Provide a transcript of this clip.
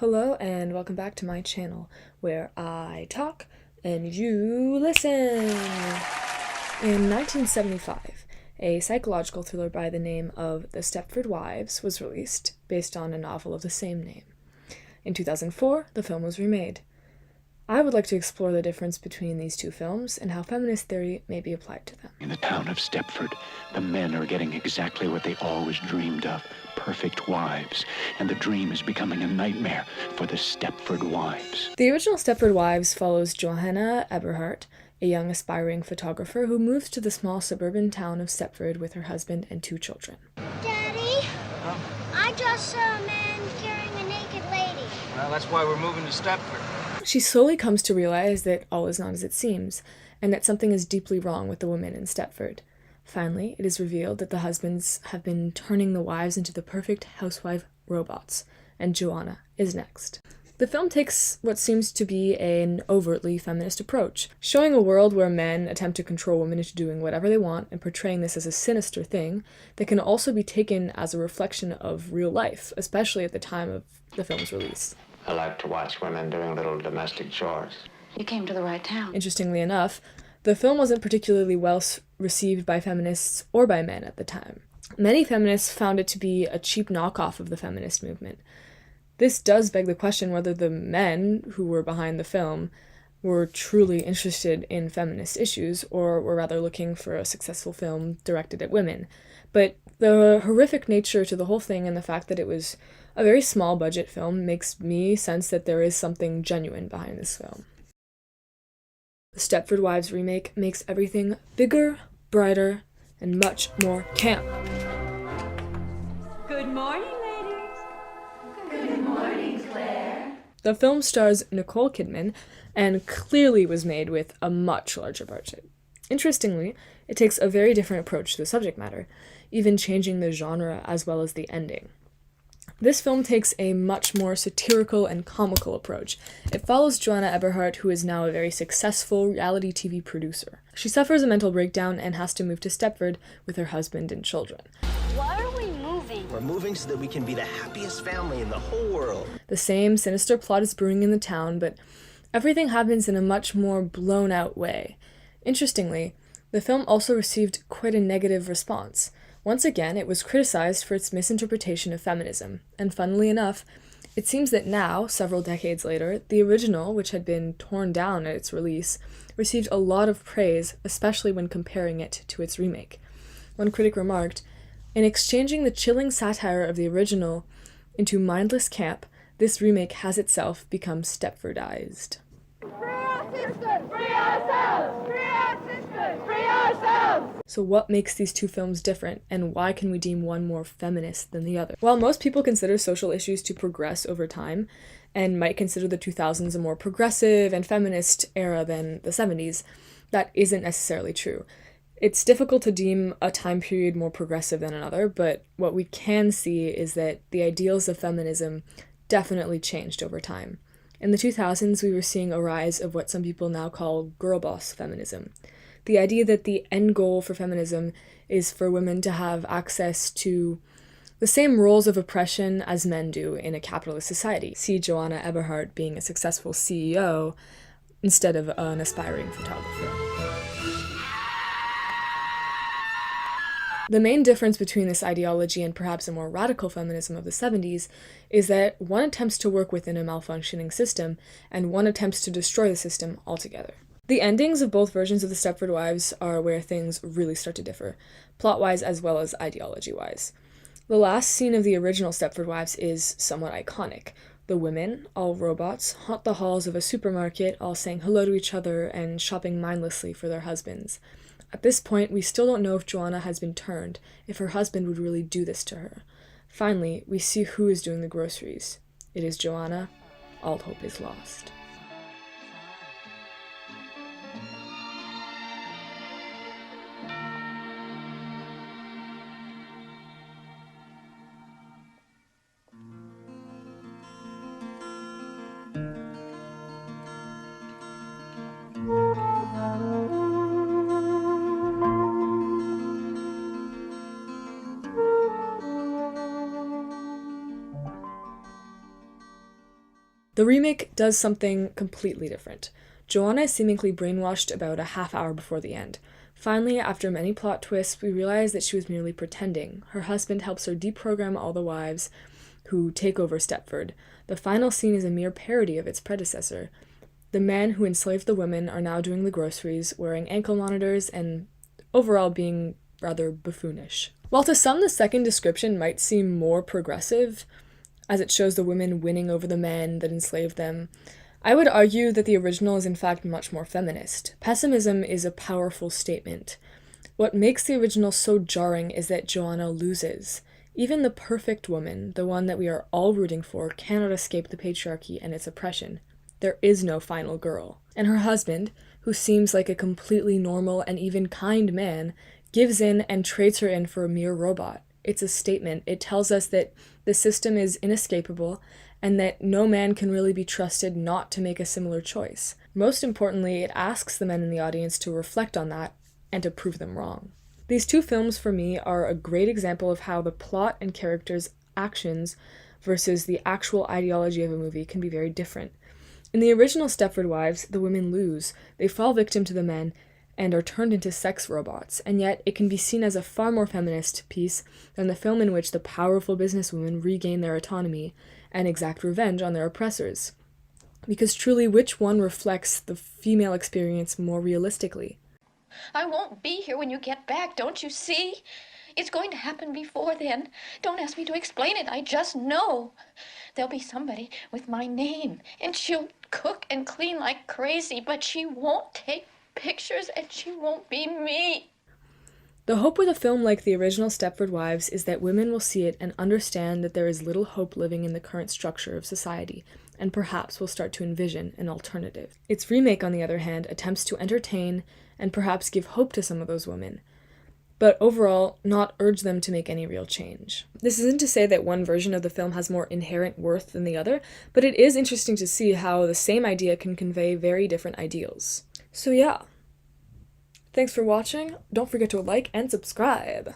Hello and welcome back to my channel, where I talk and you listen. In 1975, a psychological thriller by the name of The Stepford Wives was released, based on a novel of the same name. In 2004, the film was remade. I would like to explore the difference between these two films and how feminist theory may be applied to them. In the town of Stepford, the men are getting exactly what they always dreamed of, perfect wives, and the dream is becoming a nightmare for the Stepford Wives. The original Stepford Wives follows Johanna Eberhardt, a young aspiring photographer who moves to the small suburban town of Stepford with her husband and 2 children. Daddy, I just saw a man carrying a naked lady. Well, that's why we're moving to Stepford. She slowly comes to realize that all is not as it seems, and that something is deeply wrong with the women in Stepford. Finally, it is revealed that the husbands have been turning the wives into the perfect housewife robots, and Joanna is next. The film takes what seems to be an overtly feminist approach, showing a world where men attempt to control women into doing whatever they want and portraying this as a sinister thing that can also be taken as a reflection of real life, especially at the time of the film's release. I like to watch women doing little domestic chores. You came to the right town. Interestingly enough, the film wasn't particularly well received by feminists or by men at the time. Many feminists found it to be a cheap knockoff of the feminist movement. This does beg the question whether the men who were behind the film were truly interested in feminist issues, or were rather looking for a successful film directed at women. But the horrific nature to the whole thing and the fact that it was a very small budget film makes me sense that there is something genuine behind this film. The Stepford Wives remake makes everything bigger, brighter, and much more camp. Good morning, ladies. Good morning, Claire. The film stars Nicole Kidman and clearly was made with a much larger budget. Interestingly, it takes a very different approach to the subject matter, even changing the genre as well as the ending. This film takes a much more satirical and comical approach. It follows Johanna Eberhardt, who is now a very successful reality TV producer. She suffers a mental breakdown and has to move to Stepford with her husband and children. Why are we moving? We're moving so that we can be the happiest family in the whole world. The same sinister plot is brewing in the town, but everything happens in a much more blown-out way. Interestingly, the film also received quite a negative response. Once again, it was criticized for its misinterpretation of feminism, and funnily enough, it seems that now, several decades later, the original, which had been torn down at its release, received a lot of praise, especially when comparing it to its remake. One critic remarked, "In exchanging the chilling satire of the original into mindless camp, this remake has itself become Stepfordized." So what makes these two films different, and why can we deem one more feminist than the other? While most people consider social issues to progress over time, and might consider the 2000s a more progressive and feminist era than the 70s, that isn't necessarily true. It's difficult to deem a time period more progressive than another, but what we can see is that the ideals of feminism definitely changed over time. In the 2000s, we were seeing a rise of what some people now call girl boss feminism. The idea that the end goal for feminism is for women to have access to the same roles of oppression as men do in a capitalist society. See Johanna Eberhardt being a successful CEO instead of an aspiring photographer. The main difference between this ideology and perhaps a more radical feminism of the 70s is that one attempts to work within a malfunctioning system, and one attempts to destroy the system altogether. The endings of both versions of the Stepford Wives are where things really start to differ, plot-wise as well as ideology-wise. The last scene of the original Stepford Wives is somewhat iconic. The women, all robots, haunt the halls of a supermarket, all saying hello to each other and shopping mindlessly for their husbands. At this point, we still don't know if Joanna has been turned, if her husband would really do this to her. Finally, we see who is doing the groceries. It is Joanna. All hope is lost. The remake does something completely different. Joanna is seemingly brainwashed about a half hour before the end. Finally, after many plot twists, we realize that she was merely pretending. Her husband helps her deprogram all the wives who take over Stepford. The final scene is a mere parody of its predecessor. The men who enslaved the women are now doing the groceries, wearing ankle monitors, and overall being rather buffoonish. While to some the second description might seem more progressive, as it shows the women winning over the men that enslaved them, I would argue that the original is in fact much more feminist. Pessimism is a powerful statement. What makes the original so jarring is that Joanna loses. Even the perfect woman, the one that we are all rooting for, cannot escape the patriarchy and its oppression. There is no final girl. And her husband, who seems like a completely normal and even kind man, gives in and trades her in for a mere robot. It's a statement. It tells us that the system is inescapable and that no man can really be trusted not to make a similar choice. Most importantly, it asks the men in the audience to reflect on that and to prove them wrong. These two films, for me, are a great example of how the plot and characters' actions versus the actual ideology of a movie can be very different. In the original Stepford Wives, the women lose. They fall victim to the men and are turned into sex robots, and yet it can be seen as a far more feminist piece than the film in which the powerful businesswomen regain their autonomy and exact revenge on their oppressors. Because truly, which one reflects the female experience more realistically? I won't be here when you get back, don't you see? It's going to happen before then. Don't ask me to explain it, I just know. There'll be somebody with my name, and she'll cook and clean like crazy, but she won't take pictures, and she won't be me. The hope with a film like the original Stepford Wives is that women will see it and understand that there is little hope living in the current structure of society, and perhaps will start to envision an alternative. Its remake, on the other hand, attempts to entertain and perhaps give hope to some of those women, but overall not urge them to make any real change. This isn't to say that one version of the film has more inherent worth than the other, but it is interesting to see how the same idea can convey very different ideals. So yeah. Thanks for watching. Don't forget to like and subscribe.